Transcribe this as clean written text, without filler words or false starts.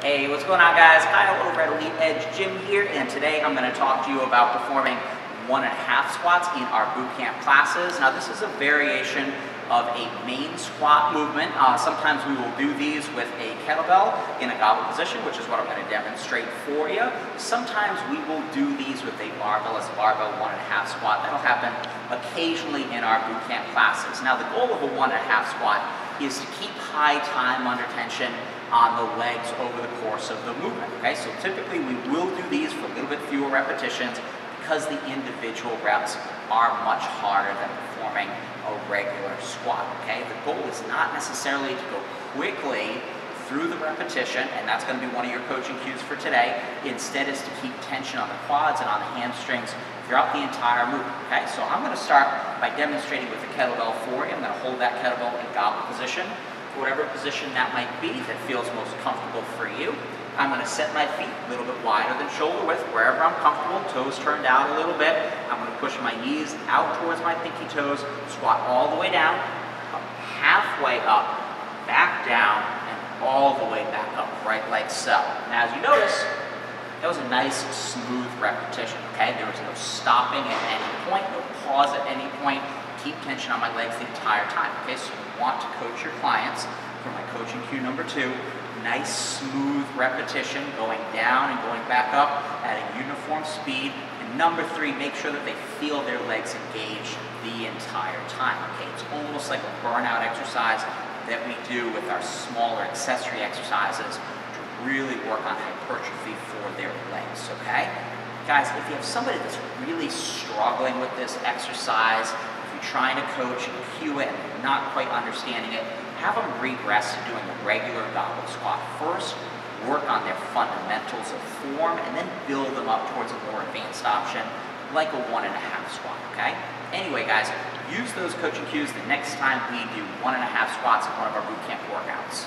Hey, what's going on, guys? Kyle over at Elite Edge Gym here, and today I'm going to talk to you about performing 1.5 squats in our boot camp classes. Now, this is a variation of a main squat movement. Sometimes we will do these with a kettlebell in a goblet position, which is what I'm going to demonstrate for you. Sometimes we will do these with a barbell as a barbell 1.5 squat. That'll happen occasionally in our boot camp classes. Now, the goal of a 1.5 squat is to keep high time under tension on the legs over the course of the movement, okay? So typically we will do these for a little bit fewer repetitions because the individual reps are much harder than performing a regular squat, okay? The goal is not necessarily to go quickly through the repetition, and that's going to be one of your coaching cues for today. Instead is to keep tension on the quads and on the hamstrings throughout the entire movement, okay? So I'm going to start by demonstrating with the kettlebell for you. I'm going to hold that kettlebell in goblet position, whatever position that might be that feels most comfortable for you. I'm going to set my feet a little bit wider than shoulder width, wherever I'm comfortable, toes turned out a little bit. I'm going to push my knees out towards my pinky toes, squat all the way down, halfway up, back down, and all the way back up, right like so. Now, as you notice, that was a nice, smooth repetition, okay? There was no stopping at any point, no pause at any point. Keep tension on my legs the entire time, okay? So you want to coach your clients for my coaching cue number 2. Nice, smooth repetition, going down and going back up at a uniform speed. And number 3, make sure that they feel their legs engaged the entire time, okay? It's almost like a burnout exercise that we do with our smaller accessory exercises to really work on hypertrophy for their legs, okay? Guys, if you have somebody that's really struggling with this exercise, if you're trying to coach and cue it and they're not quite understanding it, have them regress to doing a regular goblet squat first, work on their fundamentals of form, and then build them up towards a more advanced option like a 1.5 squat, okay? Anyway, guys, use those coaching cues the next time we do 1.5 squats in one of our boot camp workouts.